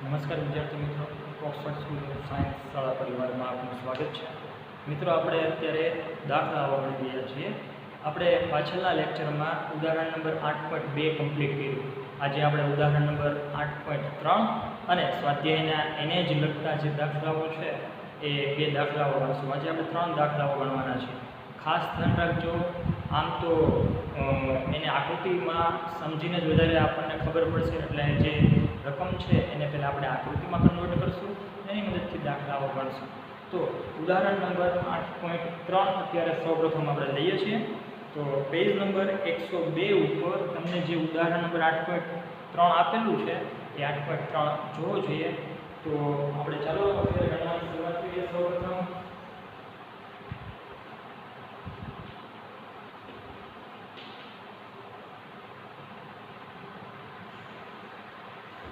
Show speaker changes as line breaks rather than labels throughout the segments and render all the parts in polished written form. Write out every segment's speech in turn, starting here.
નમસ્કાર વિદ્યાર્થી મિત્રો, ઓક્સફર્ડ સ્કૂલ ઓફ સાયન્સ શાળા પરિવારમાં આપનું સ્વાગત છે. મિત્રો, આપણે અત્યારે દાખલાઓ ભણી રહ્યા છીએ. આપણે પાછળના લેક્ચરમાં ઉદાહરણ નંબર 8.2 કમ્પ્લીટ કર્યું. આજે આપણે ઉદાહરણ નંબર 8.3 અને સ્વાધ્યાયના એને જ લગતા જે દાખલાઓ છે એ 2 દાખલાઓ ગણશું. આજે આપણે 3 દાખલાઓ ગણવાના છે. ખાસ ધ્યાન રાખજો. આમ તો એને આકૃતિમાં સમજીને જ વધારે આપણને ખબર પડશે, એટલે જે રકમ છે એને પહેલાં આપણે આકૃતિમાં કન્વર્ટ કરશું, એની મદદથી દાખલાઓ ગણશું. તો ઉદાહરણ નંબર 8.3 અત્યારે સૌપ્રથમ આપણે લઈએ છીએ. તો પેજ નંબર 102 ઉપર તમને જે ઉદાહરણ નંબર 8.3 આપેલું છે એ 8.3 જોવો જોઈએ. તો આપણે ચાલો અત્યારે ગણવાની શરૂઆત કરીએ. સૌપ્રથમ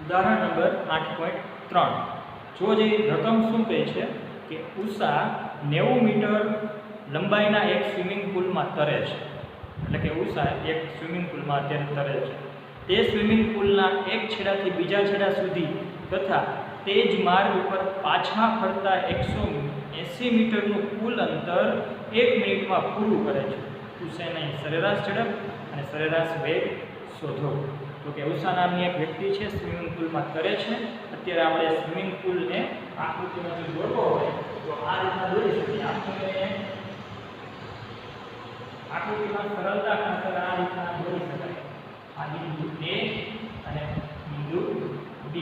ઉદાહરણ નંબર 8.3 જો જે રકમ શું કહે છે કે ઉષા 90 મીટર લંબાઈના એક સ્વિમિંગ પુલમાં તરે છે. એટલે કે ઉષા એક સ્વિમિંગ પુલમાં અત્યારે તરે છે. તે સ્વિમિંગ પુલના એક છેડાથી બીજા છેડા સુધી તથા તે જ માર્ગ ઉપર પાછા ફરતા 180 મીટરનું કુલ અંતર 1 મિનિટમાં પૂરું કરે છે. ઉષાની સરેરાશ ઝડપ અને સરેરાશ વેગ શોધો. તો કે ઉષા નામની એક વ્યક્તિ છે, સ્વિમિંગ પુલમાં તરે છે. અત્યારે આપણે સ્વિમિંગ પુલને આકૃતિમાં જો દોરવો હોય તો આ રીતના દોરી શકીએ. આકૃતિમાં સરળતા ખાતર આ રીતના દોરી શકાય. આ બિંદુ A અને બિંદુ B.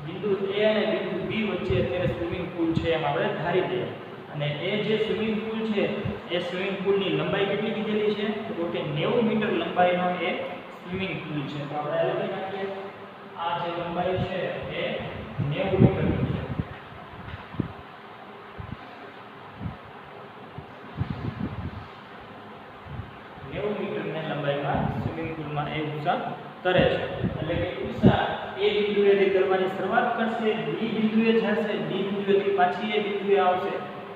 બિંદુ A અને બિંદુ B વચ્ચે અત્યારે સ્વિમિંગ પુલ છે એમ આપણે ધારી દઈએ. અને એ જે સ્વિમિંગ પુલ છે એ સ્વિમિંગ પુલની લંબાઈ કેટલી કીધેલી છે? તો કે 90 મીટર લંબાઈનો એ સ્વિમિંગ પુલ છે. તો આપણે લખી નાખીએ આ જે લંબાઈ છે એ 90 મીટરની છે. લંબાઈમાં સ્વિમિંગ પુલમાં એ ઉષા તરે છે. એટલે કે ઉષા એ બિંદુએથી તરવાની શરૂઆત કરશે, બી બિંદુએ જશે, બી બિંદુએથી પાછી એ બિંદુએ આવશે.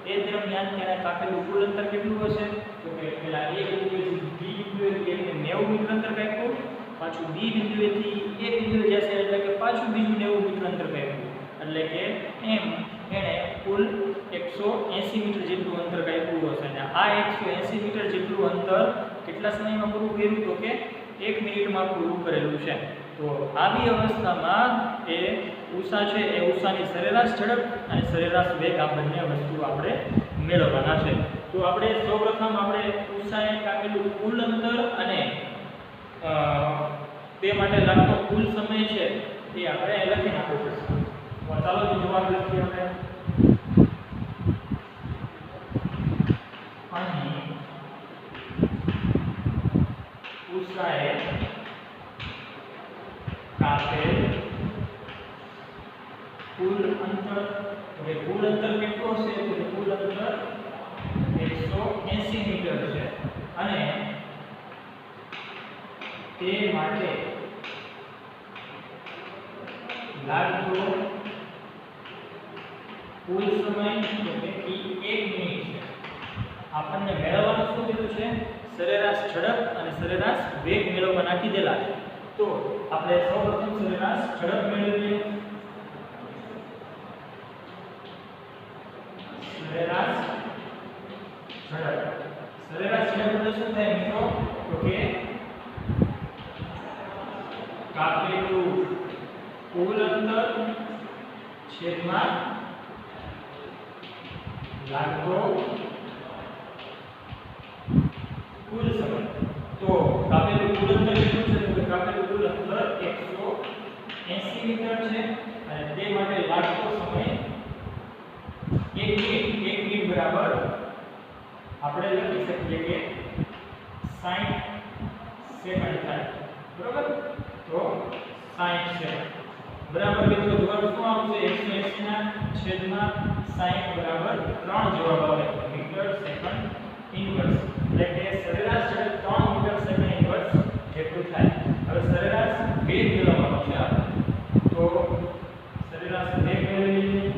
એ દરમિયાન તેને કાપેલું કુલ અંતર કેટલું હશે? તો કે પહેલા એ બિંદુએથી બી બિંદુએ એને 90 મીટર અંતર કાપ્યું, પાછું બી બિંદુએથી એ બિંદુએ જશે એટલે કે પાછું બીજું 90 મીટર અંતર કાપ્યું. એટલે કે એમ એણે કુલ 180 મીટર જેટલું અંતર કાપ્યું હશે. અને આ 180 મીટર જેટલું અંતર કેટલા સમયમાં પૂરું કર્યું? તો કે 1 મિનિટમાં પૂરું કરેલું છે. તો આવી અવસ્થામાં એ ઉષા છે એ ઉષાની સરેરાશ ઝડપ અને સરેરાશ વેગ આ બંને વસ્તુ આપણે મેળવવાના છે. તો આપણે સૌપ્રથમ આપણે ઉષાએ કાપેલું કુલ અંતર અને તે માટે લાગતો કુલ સમય છે એ આપણે લખી નાખવું પડશે. તો ચાલો જવાબ લખીએ આપણે. અહીં ઉષાએ કાપેલ કુલ અંતર, હવે કુલ અંતર કેટલું હશે? તો કુલ અંતર 180 મીટર છે. અને તે માટે લાગતો કુલ સમય તો કે 1 મિનિટ છે. આપણને મેળવવાનું શું કીધું છે? સરેરાશ ઝડપ અને સરેરાશ વેગ મેળવવા નાખી દેલા છે. તો આપણે સૌપ્રથમ સરેરાશ ઝડપ મેળવીએ. સરેરાશ ઝડપ એટલે શું થાય મિત્રો? તો કે કાપેલું કુલ અંતર છેદમાં લાગતો કુલ સમય. તો કાપેલું કુલ અંતર કેટલું છે? તો કાપેલું કુલ અંતર 180 મીટર છે. અને તે માટે લાગતો સમય 1 મિનિટ બરાબર આપણે લખી શકીએ કે 60 સેકન્ડ થાય. બરાબર? તો 60 સેકન્ડ બરાબર. મિત્રો જવાબ શું આવશે? 180 ના છેદમાં 60 બરાબર 3 જવાબ આવે. Metre second inverse. એટલે કે સરેરાશ ઝડપ 3 મીટર સેકન્ડ ઇન્વર્સ જેટલું થાય. હવે સરેરાશ વેગ મેળવવાનો છે આપણે. તો સરેરાશ વેગ મેળવી લઈએ.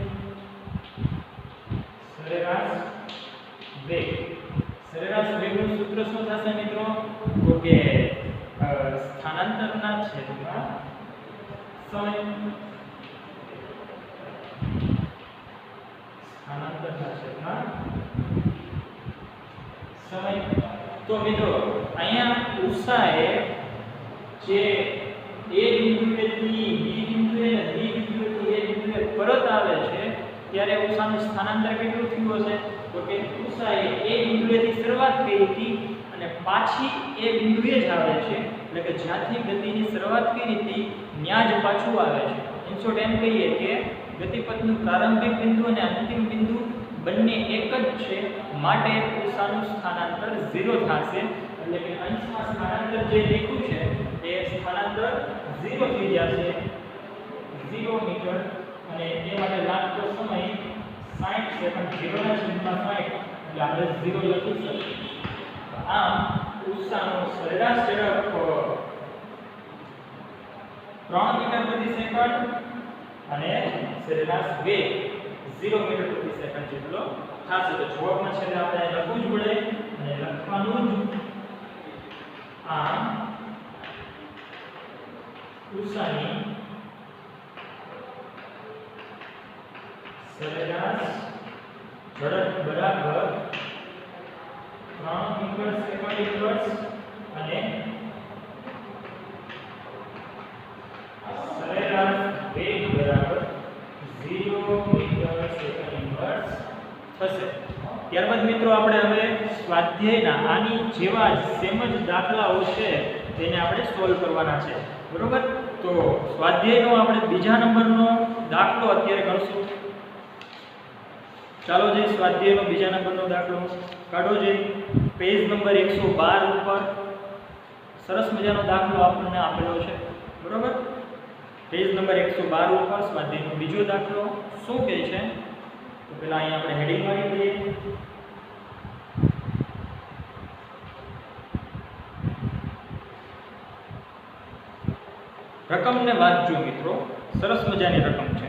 સરેરાશ વેગનું સૂત્ર શું થશે મિત્રો? તો કે સ્થાનાંતરના છેદમાં સમય. સ્થાનાંતરના છેદમાં સમય. તો મિત્રો અહીંયા ઉષાએ જે એ બિંદુએથી બી બિંદુએ અને બી બિંદુએથી એ બિંદુએ પરત આવે છે ત્યારે ઉષાનું સ્થાનાંતર કેટલું થયું હશે? તો કે ઉષાએ એ બિંદુએથી શરૂઆત કરી હતી અને પાછી એ બિંદુએ જ આવે છે, એટલે કે જ્યાંથી ગતિની શરૂઆત કરી હતી ત્યાં જ પાછું આવે છે. ઇન શોર્ટ એમ કહીએ કે ગતિપથનું પ્રારંભિક બિંદુ અને અંતિમ બિંદુ બંને એક જ છે, માટે ઉષાનું સ્થાનાંતર 0 થશે. એટલે કે અંશમાં સ્થાનાંતર જે લખ્યું છે એ સ્થાનાંતર 0 થઈ જશે, 0 મીટર. અને એ માટે લાગતો સમય 60 સેકન્ડ. 0 ના છેદમાં 60 એટલે આપણે 0 લખી શકીએ. આમ ઉષાનો સરેરાશ ઝડપ 3 મીટર પ્રતિ સેકન્ડ અને સરેરાશ વેગ 0 મીટર પ્રતિ સેકન્ડ જેટલો થશે. તો જવાબમાં છેલ્લે આપણે લખવું જ પડે અને લખવાનું જ. આમ ઉષાની સરેરાશ ઝડપ બરાબર 3 મીટર સેકન્ડ ઇન્વર્સ અને સરેરાશ વેગ બરાબર 0 મીટર સેકન્ડ ઇન્વર્સ થશે. ત્યારબાદ મિત્રો આપણે હવે સ્વાધ્યાયના આની જેવા સેમ જ દાખલાઓ છે તેને આપણે સોલ્વ કરવાના છે. બરોબર? તો સ્વાધ્યાયનો આપણે બીજા નંબરનો દાખલો અત્યારે ગણશું. ચાલો જઈ સ્વાધ્યાયનો બીજા નંબરનો દાખલો કાઢો. જઈ પેજ નંબર 112 ઉપર સરસ મજાનો દાખલો આપણને આપેલો છે. બરોબર? પેજ નંબર 112 ઉપર સ્વાધ્યાયનો બીજો દાખલો શું કહે છે? તો પહેલા અહીંયા આપણે હેડિંગ મારી દઈએ. રકમને વાંચજો મિત્રો, સરસ મજાની રકમ છે.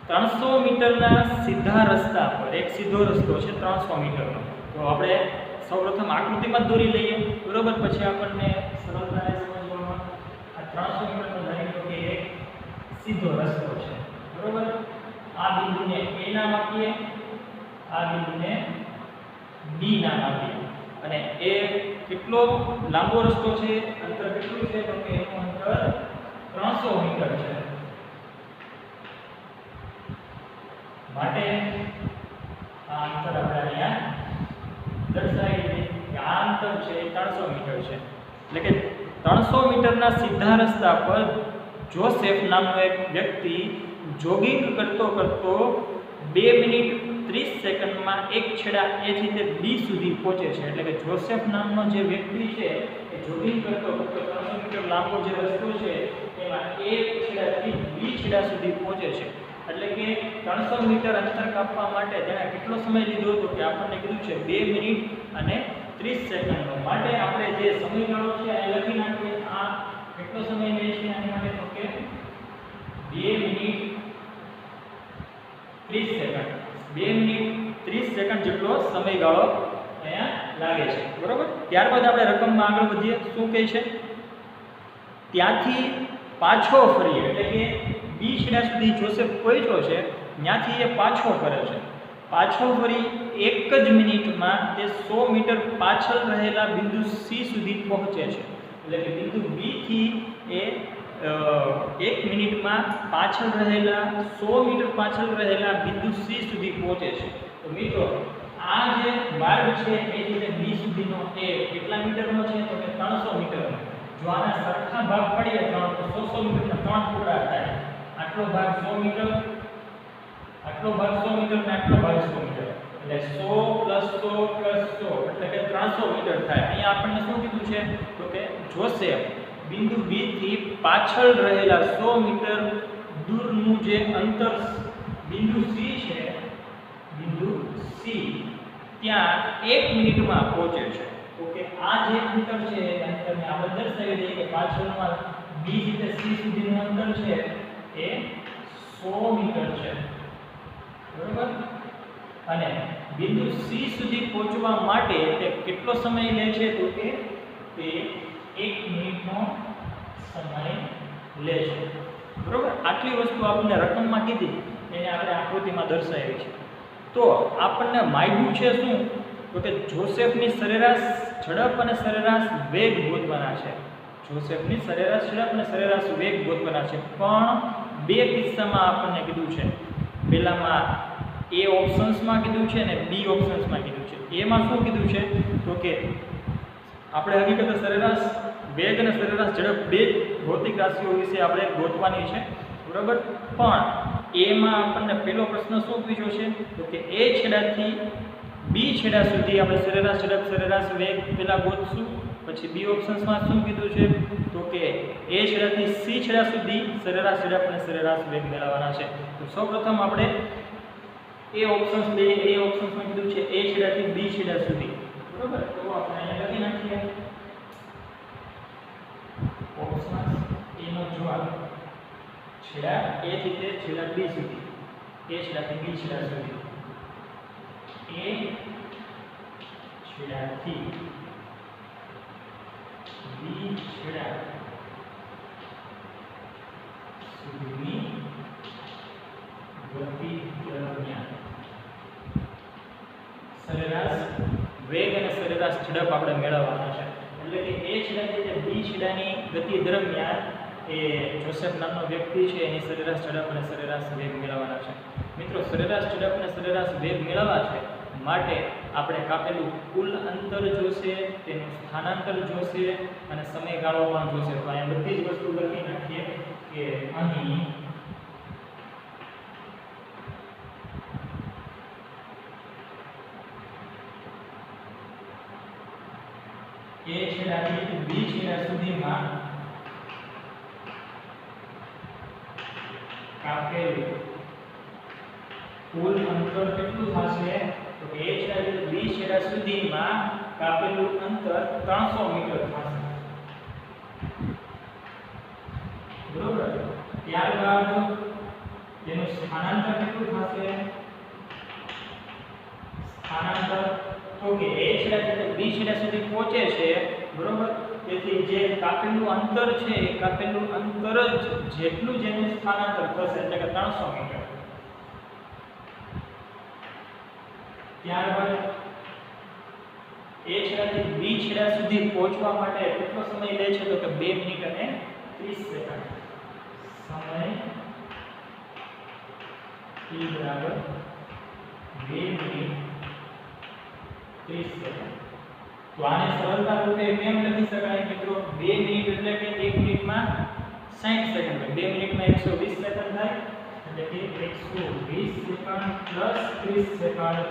300 મીટરના સીધા રસ્તા પર, એક સીધો રસ્તો છે 300 મીટરનો. તો આપણે સૌપ્રથમ આકૃતિમાં જ દોરી લઈએ. બરોબર? પછી આપણને સરળતા રહે સમજવામાં. આ 300 મીટરનો ધારી લો કે એક સીધો રસ્તો છે. બરોબર? આ બિંદુને A નામ આપીએ, આ બિંદુને B નામ આપીએ. અને એ કેટલો લાંબો રસ્તો છે, અંતર કેટલું છે? તો કે એનું અંતર 300 મીટર છે. માટે આ અંતર આપણે અહીંયા દર્શાવી દઈએ કે આ અંતર છે 300 મીટર છે. એટલે કે 300 મીટરના સીધા રસ્તા પર જોસેફ નામનો એક વ્યક્તિ જોગિંગ કરતો 2 મિનિટ 30 સેકન્ડમાં એક છેડા A થી તે B સુધી પહોંચે છે. એટલે કે જોસેફ નામનો જે વ્યક્તિ છે એ જોગિંગ કરતો 300 મીટર લાંબો જે રસ્તો છે એમાં એક છેડાથી B છેડા સુધી પહોંચે છે. એટલે કે 300 મીટર અંતર કાપવા માટે તેણે કેટલો સમય લીધો હતો? કે આપણને કીધું છે 2 મિનિટ અને 30 સેકન્ડનો. માટે આપણે જે સમયગાળો છે એ લખી નાખીએ. આ કેટલો સમય લે છે આની માટે? તો કે 2 મિનિટ 30 સેકન્ડ. 2 મિનિટ 30 સેકન્ડ જેટલો સમયગાળો અહીંયા લાગે છે. બરોબર? ત્યારબાદ આપણે રકમમાં આગળ વધીએ. શું કહે છે? ત્યાંથી પાછો ફરી, એટલે કે B છેડા સુધી જોસેફ પહોંચ્યો છે, ત્યાંથી એ પાછો કરે છે. પાછો ફરી 1 જ મિનિટમાં તે 100 મીટર પાછળ રહેલા બિંદુ C સુધી પહોંચે છે. એટલે કે બિંદુ B થી એ 1 મિનિટમાં પાછળ રહેલા 100 મીટર પાછળ રહેલા બિંદુ C સુધી પહોંચે છે. તો મિત્રો આ જે માર્ગ છે એ રીતે B સુધીનો એ કેટલા મીટરનો છે? તો કે 300 મીટરનો. જો આના સરખા ભાગ પાડીએ તો 100 મીટરના 3 ટુકડા થાય. આટલો ભાગ 100 મીટર, આટલો ભાગ 100 મીટર અને આટલો ભાગ 100 મીટર. એટલે 100 + 100 + 100 એટલે કે 300 મીટર થાય. અહીંયા આપણને શું કીધું છે? તો કે જોસેફ બિંદુ B થી પાછળ રહેલા 100 મીટર દૂરનું જે અંતર બિંદુ C છે, બિંદુ C ત્યાં 1 મિનિટમાં પહોંચે છે. ઓકે, આ જે અંતર છે એ અંતરને આપણે દર્શાવી દઈએ કે પાછળમાં B થી C સુધીનું અંતર છે એ 100 મીટર છે. બરોબર? અને બિંદુ C સુધી પહોંચવા માટે તે કેટલો સમય લે છે? તો કે તે 1 મિનિટનો સમય લે છે. બરોબર? આટલી વસ્તુ આપણને રકમમાં કીધી એને આપણે આકૃતિમાં દર્શાવી છે. તો આપણને માગ્યું છે શું? તો કે જોસેફની સરેરાશ ઝડપ અને સરેરાશ વેગ ગોતવાના છે. જોસેફની સરેરાશ ઝડપ અને સરેરાશ વેગ ગોતવાના છે. પણ બે કિસ્સામાં આપણને કીધું છે. પહેલામાં એ ઓપ્શન્સમાં કીધું છે અને બી ઓપ્શન્સમાં કીધું છે. એમાં શું કીધું છે? તો કે આપણે હકીકતે સરેરાશ વેગ અને સરેરાશ ઝડપ બે ભૌતિક રાશિઓ વિશે આપણે ગોતવાની છે, બરાબર. પણ એમાં આપણને પહેલો પ્રશ્ન શું પૂછ્યો છે? તો કે એ છેડાથી બી છેડા સુધી આપણે સરેરાશ ઝડપ સરેરાશ વેગ પહેલા ગોતશું. પછી બી ઓપ્શન્સમાં શું કીધું છે? તો કે એ છેડાથી સી છેડા સુધી સરેરાશ ઝડપ અને સરેરાશ વેગ મેળવવાના છે. તો સૌપ્રથમ આપણે એ ઓપ્શન્સમાં કીધું છે એ છેડાથી બી છેડા સુધી, બરાબર. તો આપણે અહીંયા લખી નાખીએ ઓપ્શન એ નો જવાબ છેડા એ થી તે છેડા બી સુધી, એ છેડાથી બી છેડા સુધી, એ છેડાથી બી છેડા સુધીની ગતિ દરમિયાન સરેરાશ વેગ અને સરેરાશ ઝડપ આપણે મેળવવાના છે. એટલે કે એ છેડાથી તે બી છેડાની ગતિ દરમિયાન એ જોસેફ નામનો વ્યક્તિ છે એની સરેરાશ ઝડપ અને સરેરાશ વેગ મેળવવાના છે. મિત્રો, સરેરાશ ઝડપ અને સરેરાશ વેગ મેળવવા છે માટે આપણે કાપેલું કુલ અંતર જોશે, તેનું સ્થાનાંતર જોશે અને સમયગાળો પણ જોશે. તો અહીંયા બધી જ વસ્તુ લખી નાખીએ કે અહીં એ છેડાથી બી છેડા સુધીમાં કાપેલું કુલ અંતર કેટલું થશે? તો એ છેડાથી બી છેડા સુધીમાં કાપેલું અંતર 300 મીટર થશે, બરોબર. ત્યારબાદ તેનું સ્થાનાંતર કેટલું થશે? સ્થાનાંતર તો કે એ છેડાથી બી છેડા સુધી પહોંચે છે, બરોબર. તેથી જે કાપેલું અંતર છે એ કાપેલું અંતર જ જેટલું જેનું સ્થાનાંતર થશે, એટલે કે 300 મીટર. ત્યારબાદ એ છેડાથી બી છેડા સુધી પહોંચવા માટે કેટલો સમય લે છે? તો કે 2 મિનિટ અને 30 સેકન્ડ. સમય t બરાબર 2 મિનિટ 30 સેકન્ડ. તો આને સરળતા રૂપે કેમ લખી શકાય મિત્રો? 2 મિનિટ એટલે કે 1 મિનિટમાં 60 સેકન્ડ થાય. 2 મિનિટમાં 120 સેકન્ડ થાય, એટલે કે 120 સેકન્ડ પ્લસ 30 સેકન્ડ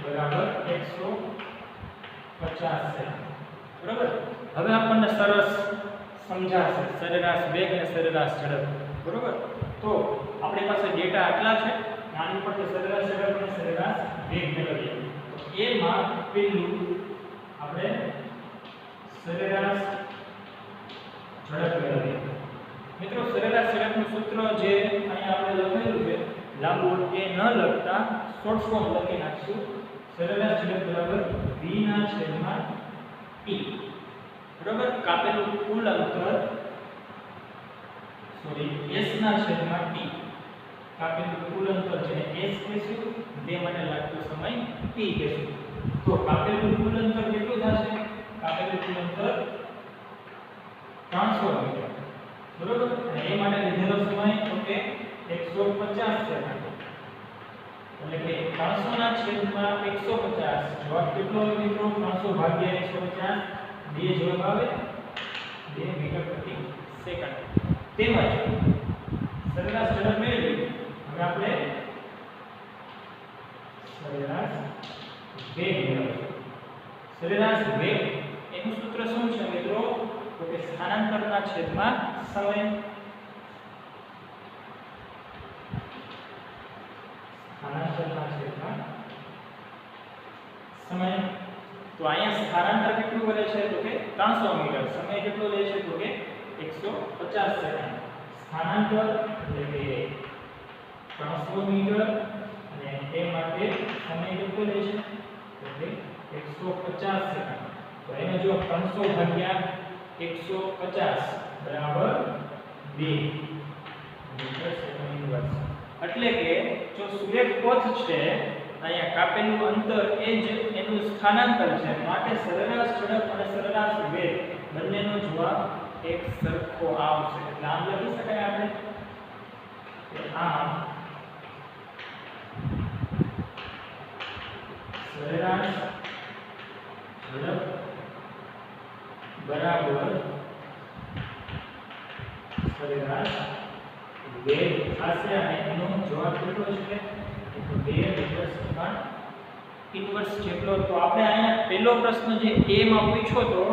બરાબર 150 સેકન્ડ, બરાબર. હવે આપણને સરસ સમજાશે સરેરાશ વેગ અને સરેરાશ ઝડપ, બરાબર. તો આપણી પાસે ડેટા આટલા છે. આની પર સરેરાશ ઝડપ અને સરેરાશ વેગ મેળવીએ. એમાં પહેલું આપણે સરેરાશ ઝડપ મેળવીએ. મિત્રો, સરેરાશ ઝડપનું સૂત્ર જે અહીંયા આપણે લખેલું છે લાંબુ એ ન લખતા શોર્ટ ફોર્મ લખી નાખશું. સરેરાશ ઝડપ બરાબર v ના છેદમાં t, બરાબર. કાપેલું કુલ અંતર s ના છેદમાં t, કાપેલું કુલ અંતર જેને s કહીશું, તે માટે લાગતો સમય t કહીશું. તો કાપેલું કુલ અંતર કેટલું થશે? કાપેલું કુલ અંતર 300 મીટર, બરોબર. અને એ માટે લીધેલો સમય તો કે 150 સેકન્ડ. એટલે કે 300 ના છેદમાં 150. જવાબ કેટલો આવે મિત્રો? 300 ભાગ્યા 150, 2 જવાબ આવે 2 મીટર પ્રતિ સેકન્ડ. તેમજ સરેરાશ ઝડપ મેળવી હવે આપણે સરેરાશ વેગ મેળવીશું. સરેરાશ વેગ એનું સૂત્ર શું છે મિત્રો? તો કે સ્થાનાંતરના છેદમાં સમય. સ્થાનાંતરના છેદમાં સમય. તો અહીંયા સ્થાનાંતર કેટલું કરે છે? તો કે 300 મીટર. સમય કેટલો લે છે? તો કે 150 સેકન્ડ. સ્થાનાંતર એટલે કે 300 મીટર અને તે માટે સમય કેટલો લે છે? તો કે 150 સેકન્ડ. તો એને જો 300 ભાગ્યા 150 બરાબર 2 મીટર સેકન્ડ વર્ષ. એટલે કે જો સુરેખ પથ છે અહીંયા કાપેલું અંતર એ જ એનું સ્થાનાંતર છે, માટે સરેરાશ ઝડપ અને સરેરાશ વેગ બંનેનો જવાબ એક સરખો આવશે. એટલે આમ લખી શકાય આપણે કે આમ સરેરાશ ઝડપ બરાબર સરેરાશ વેગ થશે અને એનો જવાબ કેટલો છે? 2 ઇન્વર્સ જેટલો. તો આપણે અહીંયા પહેલો પ્રશ્ન જે a માં પૂછ્યો તો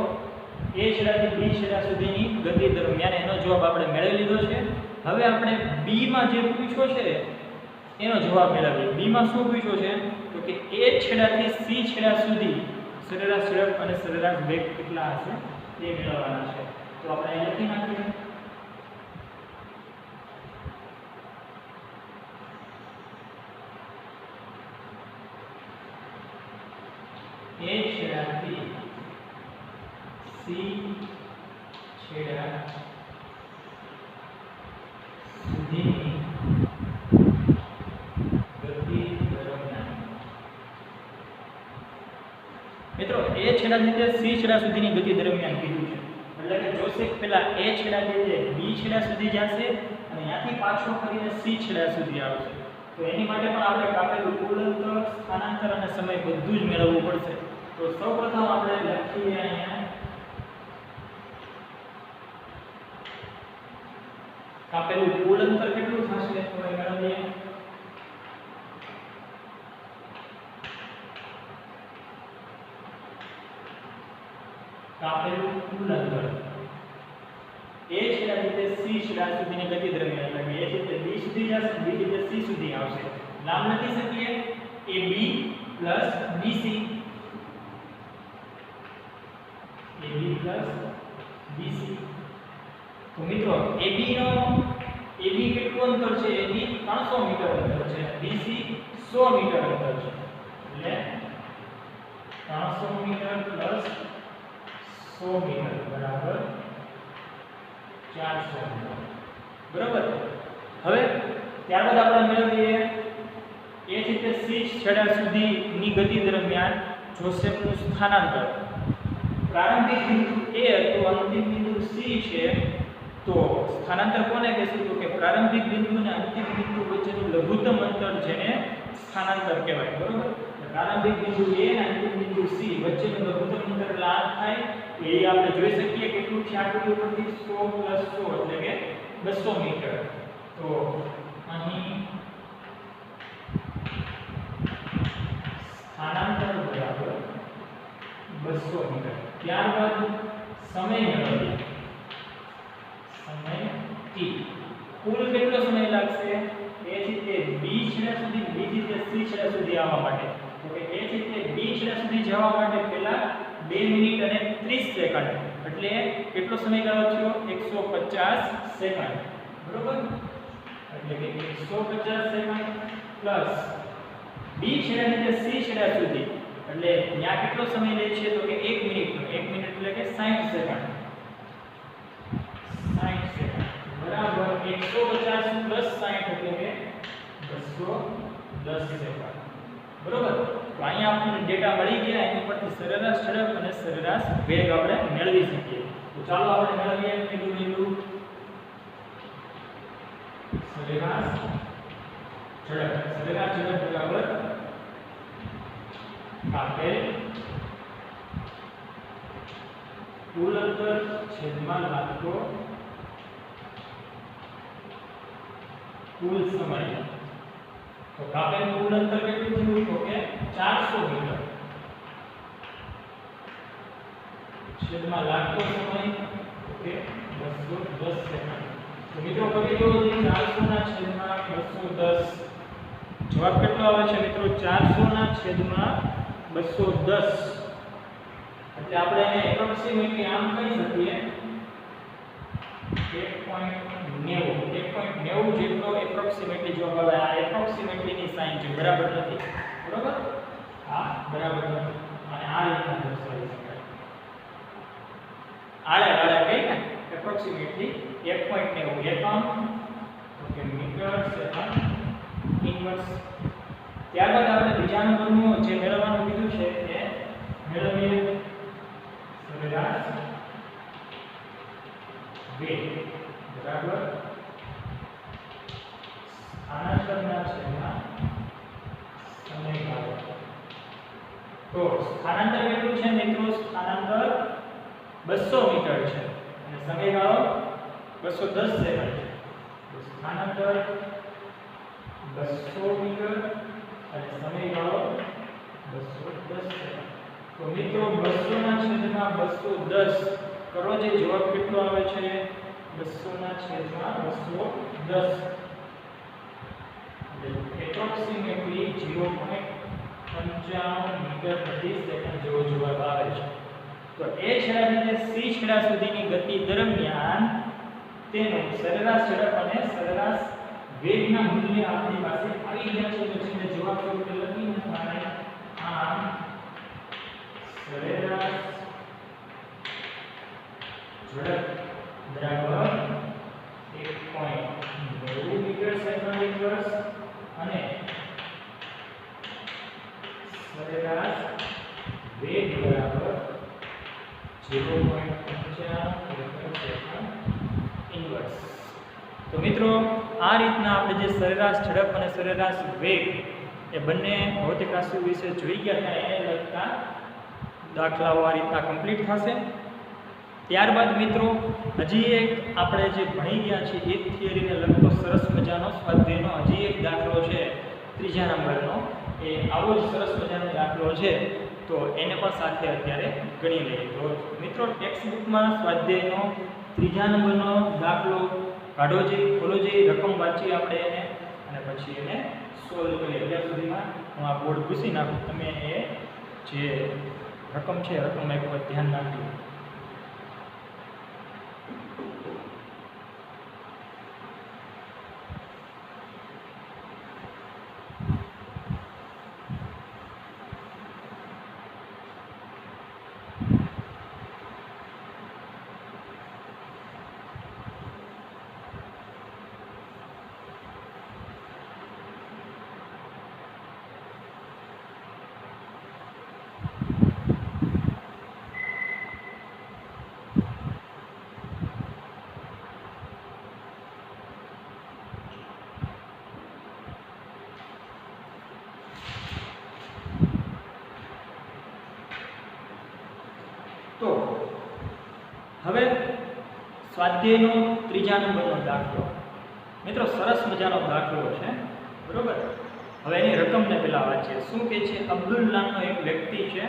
a છેડાથી b છેડા સુધીની ગતિ દરમિયાન એનો જવાબ આપણે મેળવી લીધો છે. હવે આપણે b માં જે પૂછ્યો છે એનો જવાબ મેળવીએ. b માં શું પૂછ્યો છે? તો કે a છેડાથી c છેડા સુધી સરેરાશ ઝડપ અને સરેરાશ વેગ કેટલા હશે તે મેળવવાના છે. તો આપણે અહીં લખી નાખીએ a છેડાથી c છેડા સુધીની ગતિ દરમિયાન મિત્રો a છેડાથી તે c છેડા સુધીની ગતિ દરમિયાન કીધું છે. એટલે કે જોશે પહેલા a છેડાથી તે b છેડા સુધી જશે અને ત્યાંથી પાછો ફરીને c છેડા સુધી આવશે. તો એની માટે પણ આપણે કાપેલું કુલ અંતર, સ્થાનાંતર અને સમય બધું જ મેળવવું પડશે. તો સૌપ્રથમ આપણે લખીએ અહીંયા કાપેલું કુલ અંતર કેટલું થશે તો એ મેળવીએ. કાપેલું કુલ અંતર a છેડાથી તે c છેડા સુધીની ગતિ દરમિયાન એટલે a થી તે b સુધી જશે, b થી તે c સુધી આવશે. નામ લખી શકીએ ab bc BC. તો મિત્રો AB કેટલું અંતર છે? AB 300 મીટર અંતર છે, BC 100 મીટર અંતર છે. એટલે 300 મીટર 100 મીટર બરાબર 400 મીટર. બરાબર. હવે ત્યારબાદ આપણે મેળવીએ A થી તે C છેડા સુધીની ગતિ દરમિયાન જોસેફનું સ્થાનાંતર. પ્રારંભિક બિંદુ A તો અંતિમ બિંદુ C છે. તો સ્થાનાંતર કોને કહેશું? તો કે પ્રારંભિક બિંદુ અને અંતિમ બિંદુ વચ્ચેનું લઘુત્તમ અંતર જેને સ્થાનાંતર કહેવાય. બરોબર. પ્રારંભિક બિંદુ A અને અંતિમ બિંદુ C વચ્ચેનું લઘુત્તમ અંતર લાલ થાય એ આપણે જોઈ શકીએ કેટલું છે આકૃતિ ઉપરથી 100 + 100 એટલે કે 200 મીટર. તો અહીં સ્થાનાંતર બરાબર 200 મીટર. ત્યારબાદ સમય મેળવીએ. સમય t. કુલ કેટલો સમય લાગશે? a થી તે b છેડા સુધી, b થી તે c છેડા સુધી આવવા માટે. તો કે a થી તે b છેડા સુધી જવા માટે પહેલા 2 મિનિટ અને 30 સેકન્ડ. એટલે કેટલો સમયગાળો થયો? 150 સેકન્ડ. બરોબર. એટલે કે 150 સેકન્ડ પ્લસ b છેડાથી તે c છેડા સુધી એટલે ત્યાં કેટલો સમય લે છે? તો કે 1 મિનિટનો. 1 મિનિટ એટલે કે 60 સેકન્ડ. 60 સેકન્ડ બરાબર 150 + 60 એટલે કે 210 સેકન્ડ. બરોબર. તો અહીંયા આપણને ડેટા મળી ગયા. એની પરથી સરેરાશ ઝડપ અને સરેરાશ વેગ આપણે મેળવી શકીએ. તો ચાલો આપણે મેળવીએ પહેલું સરેરાશ ઝડપ. સરેરાશ ઝડપ બરાબર કાપેલ કુલ અંતર છેદમાં લાગતો કુલ સમય. તો કાપેલ કુલ અંતર કેટલું થયું? તો કે 400 મીટર છેદમાં લાગતો સમય કે 210 સેકન્ડ. તો મિત્રો કરી દો 400 ના છેદમાં 210. જવાબ કેટલો આવે છે મિત્રો? 400 ના છેદમાં 210. એટલે આપણે એને એપ્રોક્સિમેટલી આમ કહી શકીએ 1.90 જેટલો એપ્રોક્સિમેટલી જવાબ આવે. આ એપ્રોક્સિમેટલી ની સાઈન છે, બરાબર નથી. બરોબર. આ બરાબર નથી અને આ રીતના દર્શાવી શકાય. આડે કઈ ને એપ્રોક્સિમેટલી 1.90 એકમ okay metre second in inverse. ત્યારબાદ આપણે બીજા નંબરનું જે મેળવવાનું કીધું છે એ મેળવીએ સરેરાશ વેગ બરાબર સ્થાનાંતરના છેદમાં સમયગાળો. તો સ્થાનાંતર કેટલું છે મિત્રો? સ્થાનાંતર 200 મીટર છે અને સમયગાળો 210 સેકન્ડ છે. તો સ્થાનાંતર 200 મીટર અને સમયગાળો 210 સેકન્ડ. તો મિત્રો 200 ના છેદમાં 210 કરો જે જવાબ કેટલો આવે છે? 200 ના છેદમાં 210 એપ્રોક્સિમેટલી 0.95 મીટર પ્રતિ સેકન્ડ જેવો જવાબ આવે છે. તો એ છેડાથી સી છેડા સુધીની ગતિ દરમિયાન તેનું સરેરાશ ઝડપ અને સરેરાશ વેગના મૂલ્ય આપણી પાસે આવી ગયા છે. તો જેને જવાબ સ્વરૂપે લખી નાખવાના. આમ સરેરાશ ઝડપ બરાબર 1.9 મીટર સેકન્ડ ઇન્વર્સ અને સરેરાશ વેગ બરાબર 0.55 મીટર સેકન્ડ ઇન્વર્સ. તો મિત્રો આ રીતના આપણે જે સરેરાશ ઝડપ અને સરેરાશ વેગ એ બંને ભૌતિક રાશિઓ વિશે જોઈ ગયા હતા. એને લગતા દાખલાઓ આ રીતના કમ્પ્લીટ થશે. ત્યારબાદ મિત્રો હજી એક આપણે જે ભણી ગયા છીએ એક થિયરીને લગતો સરસ મજાનો સ્વાધ્યાયનો હજી એક દાખલો છે ત્રીજા નંબરનો. એ આવો જ સરસ મજાનો દાખલો છે. તો એને પણ સાથે અત્યારે ગણી લઈએ. તો મિત્રો ટેક્સ્ટ બુકમાં સ્વાધ્યાયનો ત્રીજા નંબરનો દાખલો કાઢો જે ખોલો જે રકમ વાંચી આપણે એને અને પછી એને સોલ્વ કરીએ. અત્યાર સુધીમાં હું આ બોર્ડ પૂછી નાખું, તમે એ જે રકમ છે રકમ એક વખત ધ્યાન નાખજો. તો હવે સ્વાધ્યાયનો ત્રીજા નંબરનો દાખલો મિત્રો સરસ મજાનો દાખલો છે બરોબર. હવે એની રકમને પહેલા વાંચીએ. શું કહે છે? અબ્દુલ નામનો એક વ્યક્તિ છે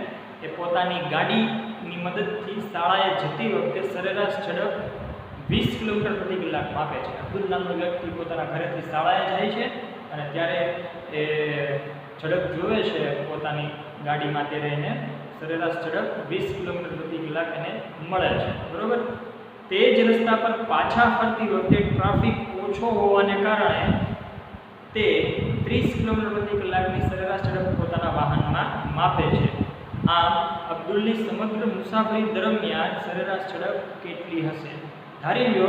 એ પોતાની ગાડીની મદદથી શાળાએ જતી વખતે સરેરાશ ઝડપ 20 કિલોમીટર પ્રતિ કલાક માપે છે. અબ્દુલ નામનો વ્યક્તિ પોતાના ઘરેથી શાળાએ જાય છે અને ત્યારે એ ઝડપ જોવે છે પોતાની ગાડીમાં, ત્યારે એને સરેરાશ ઝડપ 20 કિલોમીટર પ્રતિ કલાક એને મળે છે બરોબર. તે જ રસ્તા પર પાછા ફરતી વખતે ટ્રાફિક ઓછો હોવાને કારણે તે 30 કિલોમીટર પ્રતિ કલાકની સરેરાશ ઝડપ પોતાના વાહનમાં માપે છે. આમ અબ્દુલની સમગ્ર મુસાફરી દરમિયાન સરેરાશ ઝડપ કેટલી હશે? ધારી લો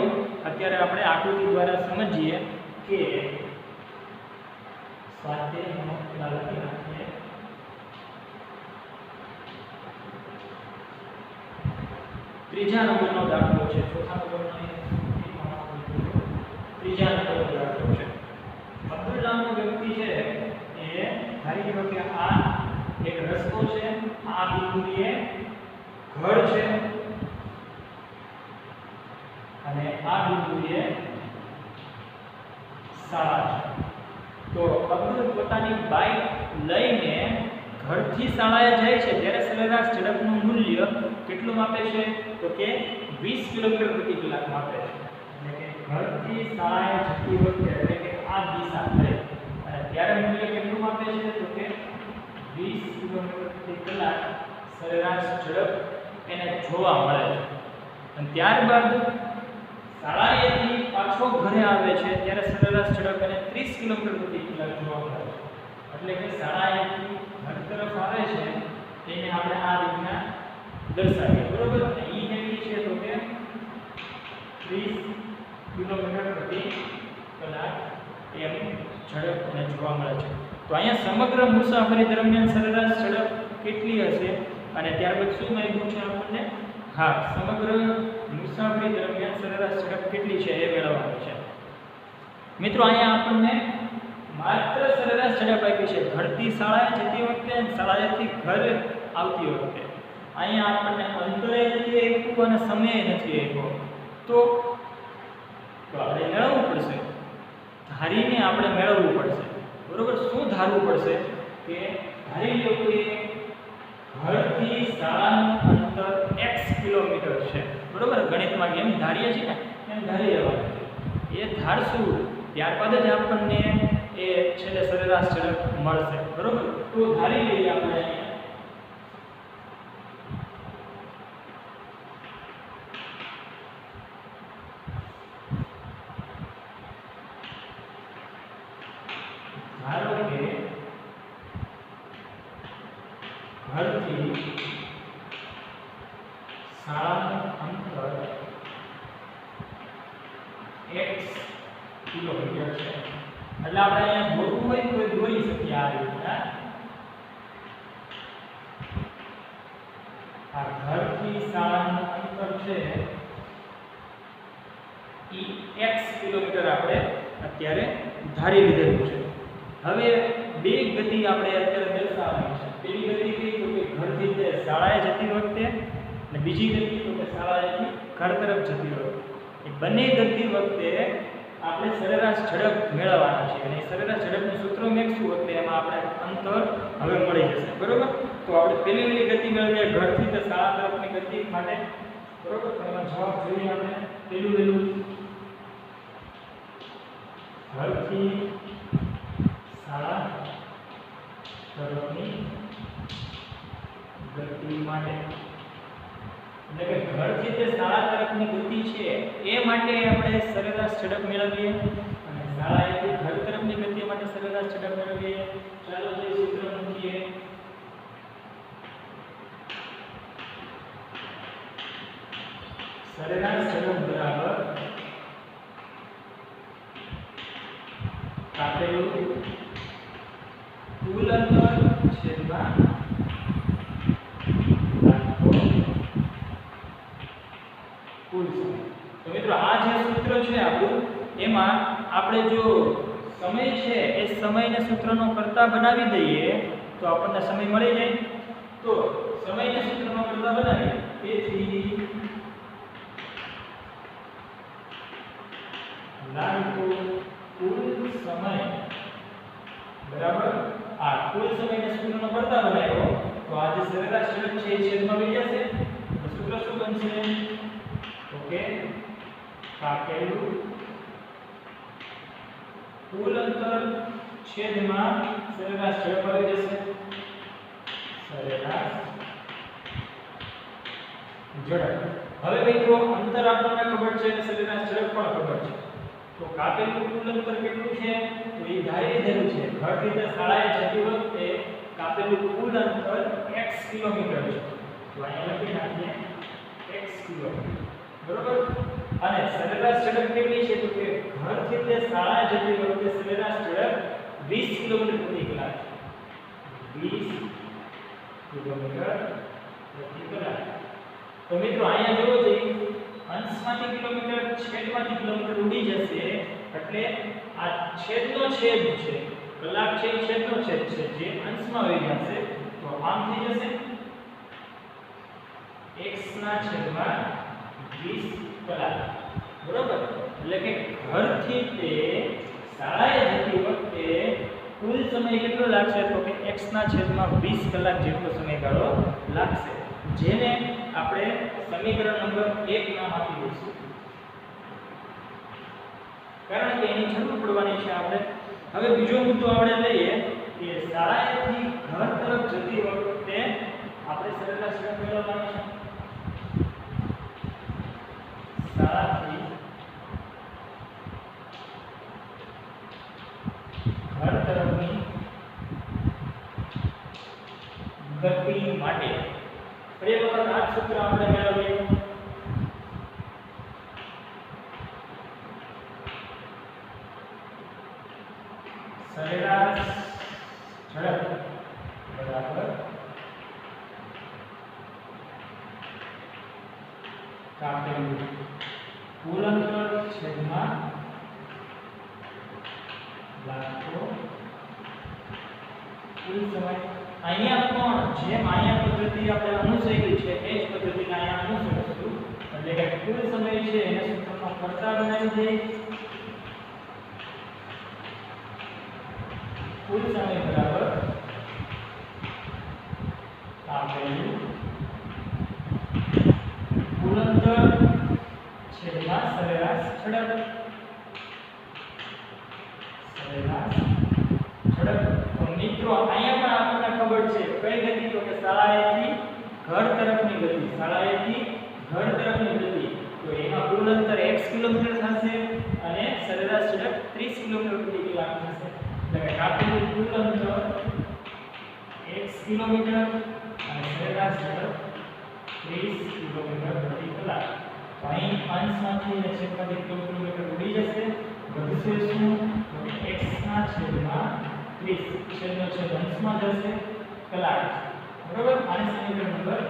અત્યારે આપણે આકૃતિ દ્વારા સમજીએ કે સ્વાધ્યાયનો લખી નાખીએ. ત્રીજા નંબરનો દાખલો છે. ચોથા નંબરનો ત્રીજા નંબરનો દાખલો છે. અબ્દુલ નામનો વ્યક્તિ છે એ ધારી લો કે આ એક રસ્તો છે, આ બિંદુએ ઘર છે અને આ બિંદુએ શાળા છે. તો અબ્દુલ પોતાની બાઇક લઈને ઘરથી શાળાએ જાય છે ત્યારે સરેરાશ ઝડપનું મૂલ્ય કેટલું માપે છે? તો કે 20 કિલોમીટર પ્રતિ કલાક માપે છે. એટલે કે ઘરથી શાળાએ જતી વખતે એટલે કે આ દિશા થઈ અને ત્યારે મૂલ્ય કેટલું માપે છે? તો કે 20 કિલોમીટર પ્રતિ કલાક સરેરાશ ઝડપ એને જોવા મળે છે. અને ત્યારબાદ શાળાએથી પાછો ઘરે આવે છે ત્યારે સરેરાશ ઝડપ એને 30 કિલોમીટર પ્રતિ કલાક જોવા મળે છે. એટલે કે શાળાએથી ઘર તરફ આવે છે તેને આપણે આ રીતના દર્શાવીએ બરોબર. અને ઈ કેટલી છે? તો કે 30 કિલોમીટર પ્રતિ કલાક એમ ઝડપ અને જોવા મળે છે. તો અહીંયા સમગ્ર મુસાફરી દરમિયાન સરેરાશ ઝડપ કેટલી હશે અને ત્યારબાદ શું માંગ્યું છે આપણને? હા, સમગ્ર મુસાફરી દરમિયાન સરેરાશ ઝડપ કેટલી છે એ મેળવવાનું છે. મિત્રો અહીંયા આપણને માત્ર સરેરાશ ઝડપ આપી છે ઘરથી શાળાએ જતી વખતે અને શાળાએથી ઘરે આવતી વખતે. અહીંયા આપણને અંતરે નથી આપ્યું અને સમયે નથી આપ્યો. તો આપણે મેળવવું પડશે, ધારીને આપણે મેળવવું પડશે. બરોબર, શું ધારવું પડશે કે ધારી લો કે ઘરથી શાળાનું અંતર x કિલોમીટર છે. બરોબર, ગણિતમાં કેમ ધારીએ છીએ ને એમ ધારી લેવાનું છે. એ ધારશું ત્યારબાદ જ આપણને એ છેલ્લે સરેરાશ ઝડપ મળશે. બરોબર, તો ધારી લઈએ આપણે ધારો કે ઘરથી શાળાનું અંતર x કિલોમીટર છે. એટલે આપણે અહીંયા દોરવું હોય તો દોરી શકીએ આ રીતના. આ ઘરથી શાળાનું અંતર છે ઈ x કિલોમીટર આપણે અત્યારે ધારી લીધેલું છે. હવે બે ગતિ આપણે અત્યારે દર્શાવવાની છે. પેલી ગતિ કઈ તો કે ઘરથી તે શાળાએ જતી વખતે અને બીજી ગતિ તો કે શાળાએથી ઘર તરફ જતી વખતે. એ બંને ગતિ વખતે આપણે સરેરાશ ઝડપ મેળવવાના છે અને સરેરાશ ઝડપનું સૂત્ર મેળવશું એટલે એમાં આપણે અંતર હવે મળી જશે. બરોબર, તો આપણે પેલી ગતિ મેળવીએ ઘરથી તે શાળા તરફની ગતિ માટે. બરોબર, તો એમાં જવાબ જોઈએ આપણે. પેલું ઘરથી શાળા તરફની ગતિ માટે, એટલે કે ઘરથી તે શાળા તરફની ગતિ છે એ માટે આપણે સરેરાશ ઝડપ મેળવીએ અને શાળાએથી ઘર તરફની ગતિ માટે સરેરાશ ઝડપ મેળવીએ. ચાલો તે સૂત્ર મૂકીએ. સરેરાશ ઝડપ બરાબર કાપેલું કુલ અંતર છેદમાં કુલ સમય. તો મિત્રો આ જે સૂત્ર છે આપણું, એમાં આપણે જો સમય છે એ સમયને સૂત્રનો કર્તા બનાવી દઈએ તો આપણને સમય મળી જાય. તો સમયને સૂત્રનો કર્તા બનાવીએ, તેથી લાગતો કુલ સમય બરાબર આ કુલ સમયને સૂત્રનો કર્તા બનાવ્યો તો આ જે સરેરાશ ઝડપ છે એ છેદમાં આવી જશે. તો સૂત્ર શું બનશે? ઓકે, કાપેલું કુલ અંતર છેદમાં સરેરાશ ઝડપ આવી જશે. સરેરાશ ઝડપ. હવે મિત્રો અંતર આપણને ખબર છે અને સરેરાશ ઝડપ પણ ખબર છે. તો કાપેલું કુલ અંતર કેટલું છે તો એ ધારી લીધેલું છે. ઘરથી તે શાળાએ જતી વખતે કાપેલું કુલ અંતર x કિલોમીટર છે. તો અહીંયા લખી નાખીએ x કિલોમીટર. બરોબર, અને સરેરાશ ઝડપ કેટલી છે તો કે ઘરથી તે શાળાએ જતી વખતે સરેરાશ ઝડપ 20 કિલોમીટર પ્રતિ કલાક. 20 કિલોમીટર પ્રતિ કલાક. તો મિત્રો અહીંયા જોવો જોઈએ અંશમાંથી કિલોમીટર છેદમાંથી કિલોમીટર ઉડી જશે એટલે આ છેદનો છેદ છે, કલાક છે એ છેદનો છેદ છે, જે અંશમાં આવી જશે તો આમ થઈ જશે x ના છેદમાં 20 કલાક. બરોબર, એટલે કે ઘરથી તે શાળાએ જતી વખતે કુલ સમય કેટલો લાગશે તો કે x ના છેદમાં 20 કલાક જેટલો સમયગાળો લાગશે, જેને આપણે સમીકરણ નંબર 1 નામ આપી દઈશું. કારણ કે એની જરૂર પડવાની છે આપણે. હવે બીજો મુદ્દો આપણે લઈએ કે શાળાએથી ઘર તરફ જતી વખતે આપણે સરેરાશ ઝડપ મેળવવાની છે. શાળાથી ઘર તરફની ગતિ માટે ફરી વખત આ સૂત્ર આપણે મેળવીએ. સરેરાશ ઝડપ બરાબર કાપેલું કુલ અંતર છેદમાં લાગતો કુલ સમય। અહીંયા પણ જેમ અહીંયા પદ્ધતિ આપણે અનુસરી છે એ જ પદ્ધતિને અહીંયા અનુસરીશું, એટલે કે કુલ સમય છે એને સૂત્રમાં કરતા બનાવી દઈએ। કુલ સમય બરાબર આપેલું કુલ અંતર છેદમાં સરેરાશ ઝડપ। સરેરાશ ઝડપ તો મિત્રો અહીંયા પણ આપણને ખબર છે કઈ ગતિ, તો કે શાળાએથી ઘર તરફની ગતિ। શાળાએથી ઘર તરફની ગતિ તો એમાં કુલ અંતર x કિલોમીટર થશે અને સરેરાશ ઝડપ 30 કિલોમીટર પ્રતિ કલાક થશે। એટલે કે કાપેલું કુલ અંતર x કિલોમીટર અને સરેરાશ ઝડપ 30 કિલોમીટર પ્રતિ કલાક। તો અહીં અંશમાંથી અને છેદમાંથી કિલોમીટર ઉડી જશે, વધશે શું તો x ના છેદમાં 30 છેદનો છેદ અંશમાં જશે કલાક, બરોબર। આને સમીકરણ નંબર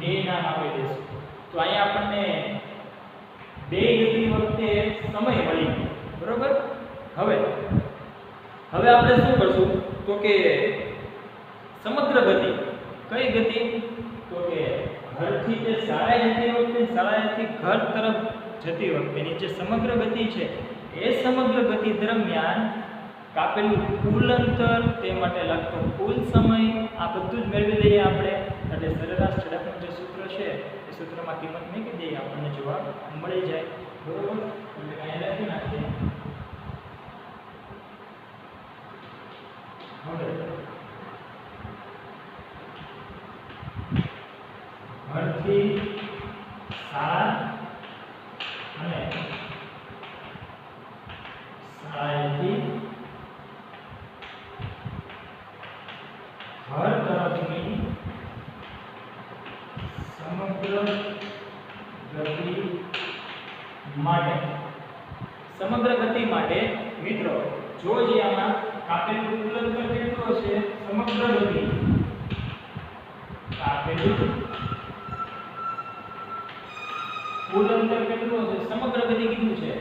2 નામ આપી દઈશું। તો અહીંયા આપણને બે ગતિ વખતે સમય મળી ગયો, બરોબર। હવે આપણે શું કરશું તો કે સમગ્ર ગતિ, કઈ ગતિ તો કે ઘરથી જે શાળાએ જતી વખતે, શાળાએથી ઘર તરફ જતી વખતેની જે સમગ્ર ગતિ છે એ સમગ્ર ગતિ દરમિયાન કાપેલું કુલ અંતર, તે માટે લાગતો કુલ સમય, આ બધું જ મેળવી લઈએ આપણે। એટલે સરેરાશ ઝડપનું જે સૂત્ર છે એ સૂત્રમાં કિંમત મૂકી દઈએ, આપણને જવાબ મળી જાય, બરોબર। એટલે અહીંયા લખી નાખીએ। હવે ઘરથી શાળા અને શાળાએથી ઘર તરફની સમગ્ર ગતિ માટે મિત્રો જો જે આમાં કાપેલું કુલ અંતર કેટલું હશે, સમગ્ર ગતિ કાપેલું કુલ અંતર કેટલું હશે, સમગ્ર ગતિ કીધું છે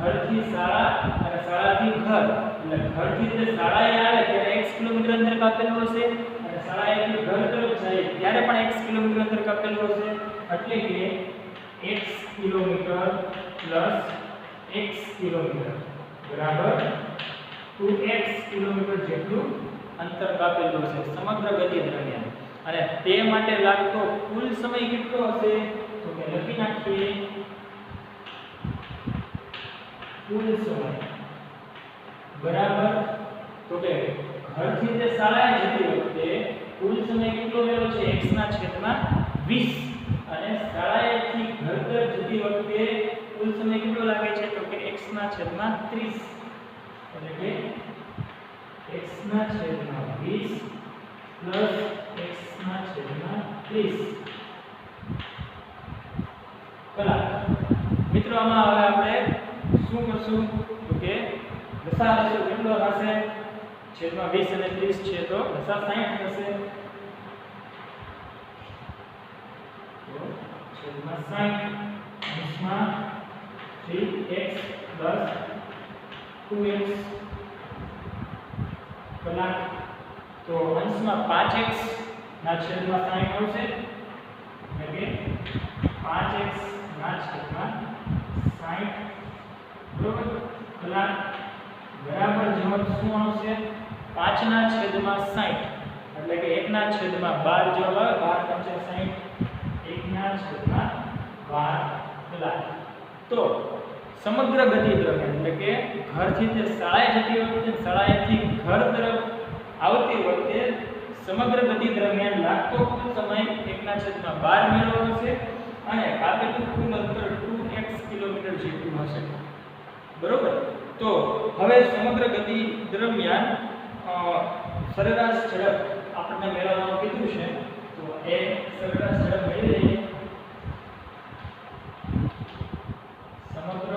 ઘરથી શાળા અને શાળાથી ઘર, એટલે ઘરથી જે શાળાએ આવે ત્યારે x કિલોમીટર અંતર કાપેલું હશે અને શાળાએથી ઘર તરફ જાય ત્યારે પણ x કિલોમીટર અંતર કાપેલું હશે। એટલે કે x kilometre plus x kilometre બરાબર 2x કિલોમીટર જેટલું અંતર કાપેલું હશે સમગ્ર ગતિ દરમિયાન। અને તે માટે લાગતો કુલ સમય કેટલો હશે તો કે લખી નાખીએ કુલ સમય બરાબર તો કે ઘરથી જે શાળાએ જતી વખતે કુલ સમય કેટલો રહ્યો છે x ના છેદમાં 20 અને શાળાએથી ઘર તરફ જતી વખતે કુલ સમય કેટલો લાગે છે તો કે x ના છેદમાં 30, એટલે કે x ના છેદમાં 20 પ્લસ x ના છેદમાં 30 કલાક। મિત્રો આમાં હવે આપણે શું કરશું તો કે લસા લેશું, કેટલો થશે છેદમાં 20 અને 30 છે તો લસા 60 થશે, તો છેદમાં 60 અંશમાં 3x પ્લસ 2x કલાક। તો અંશમાં 5x ના છેદમાં 60 આવશે, એટલે કે 5x ના છેદમાં 60 બરોબર કલાક બરાબર જવાબ શું આવશે 5 ના છેદમાં 60, એટલે કે 1 ના છેદમાં 12 જવાબ આવે, 12 × 60 1 ના છેદમાં 12 કલાક। તો સમગ્ર ગતિ દરમિયાન એટલે કે ઘરથી જે શાળાએ જતી વખતે, શાળાએથી ઘર તરફ આવતી વખતે સમગ્ર ગતિ દરમિયાન લાગતો કુલ સમય 1 ના છેદમાં 12 મેળવવાનો છે અને કાપેલું કુલ અંતર 2x કિલોમીટર જેટલું હશે, બરોબર। તો હવે સમગ્ર ગતિ દરમિયાન સરેરાશ ઝડપ આપણને મેળવવાનું કીધું છે, તો એ સરેરાશ ઝડપ મેળવી લઈએ। સમગ્ર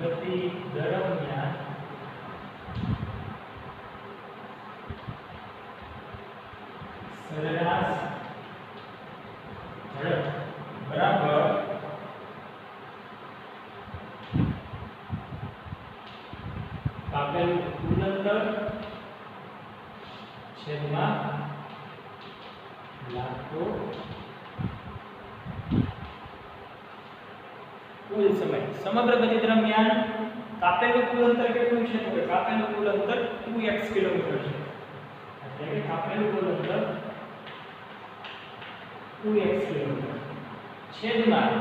ગતિ દરમિયાન કાપેલું કુલ અંતર છેદમાં લાગતો કુલ સમય. સમગ્ર ગતિ દરમિયાન કાપેલું કુલ અંતર કેટલું છે? તો કે કાપેલું કુલ અંતર 2x કિલોમીટર છે. એટલે કે કાપેલું કુલ અંતર 2x કિલોમીટર છેદમાં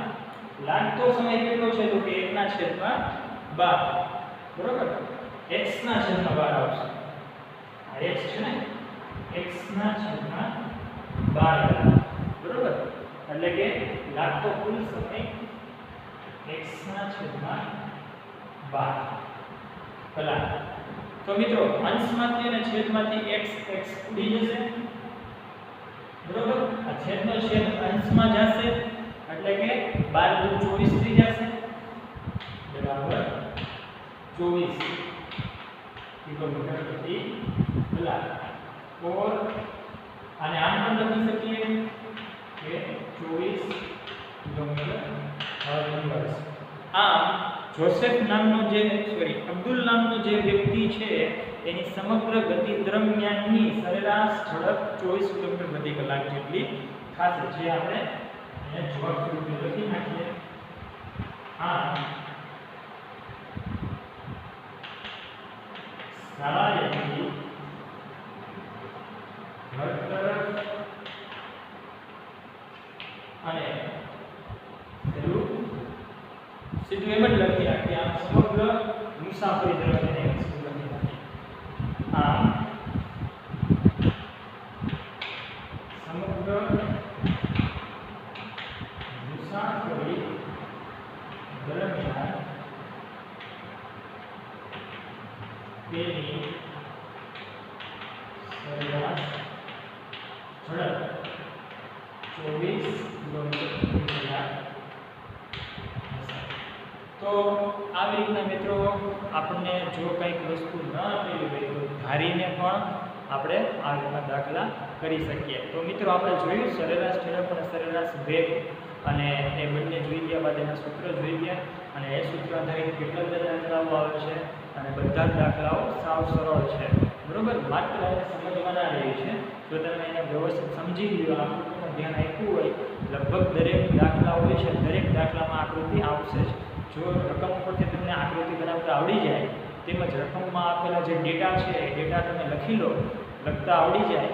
લાગતો સમય કેટલો છે? તો કે 1/12. બરોબર, x ના છેદમાં 12 આવશે. આ x છે ને, x ના છેદમાં 12. બરોબર, એટલે કે લાગતો કુલ સમય x ના છેદમાં 12 કલાક. તો મિત્રો અંશમાંથી અને છેદમાંથી x ઉડી જશે. બરોબર, આ છેદનો છેદ અંશમાં જશે એટલે કે 12 × 24 થઈ જશે બરાબર 24 કિલોમીટર પ્રતિ કલાક. और આને આમ પણ લખી શકીએ કે 24 કિલોમીટર / આમ જોસેફ નામનો જે અબ્દુલ નામનો જે વ્યક્તિ છે એની સમગ્ર ગતિ દરમિયાનની સરેરાશ ઝડપ 24 કિલોમીટર પ્રતિ કલાક જેટલી થશે. જે આપણે અહીંયા જવાબ સ્વરૂપે લખી નાખીએ. આમ શાળાએથી ઘર તરફ અને સીધું એમ જ લખી નાખીએ. આમ સમગ્ર મુસાફરી દરમિયાન લખી નાખીએ. આમ સમગ્ર મુસાફરી દરમિયાન તેની સરેરાશ ઝડપ 24 કિલોમીટર પ્રતિ કલાક. તો આવી રીતના મિત્રો આપણને જો કંઈક વસ્તુ ન આપેલી હોય તો ધારીને પણ આપણે આ રીતના દાખલા કરી શકીએ. તો મિત્રો આપણે જોયું સરેરાશ ઝડપ અને સરેરાશ વેગ, અને એ બંને જોઈ ગયા બાદ એના સૂત્ર જોઈ ગયા, અને એ સૂત્ર આધારિત કેટલા બધા દાખલાઓ આવે છે, અને બધા જ દાખલાઓ સાવ સરળ છે. બરોબર, માત્ર એને સમજવાના રહે છે. જો તમે એને વ્યવસ્થિત સમજી લ્યો, આકૃતિનું ધ્યાન આપ્યું હોય, લગભગ દરેક દાખલા હોય છે, દરેક દાખલામાં આકૃતિ આવશે જ. જો રકમ ઉપરથી તમને આકૃતિ બનાવતા આવડી જાય, તેમજ રકમમાં આપેલા જે ડેટા છે એ ડેટા તમે લખી લો, લખતા આવડી જાય,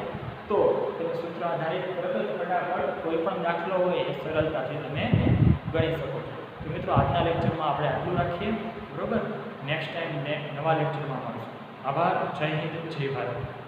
તો તમે સૂત્ર આધારિત તરત જ ફટાફટ કોઈ પણ દાખલો હોય એ સરળતાથી તમે ગણી શકો છો. તો મિત્રો આજના લેક્ચરમાં આપણે આટલું રાખીએ. બરોબર, નેક્સ્ટ ટાઈમ નવા લેક્ચરમાં મળીશું. આભાર. જય હિન્દ, જય ભારત.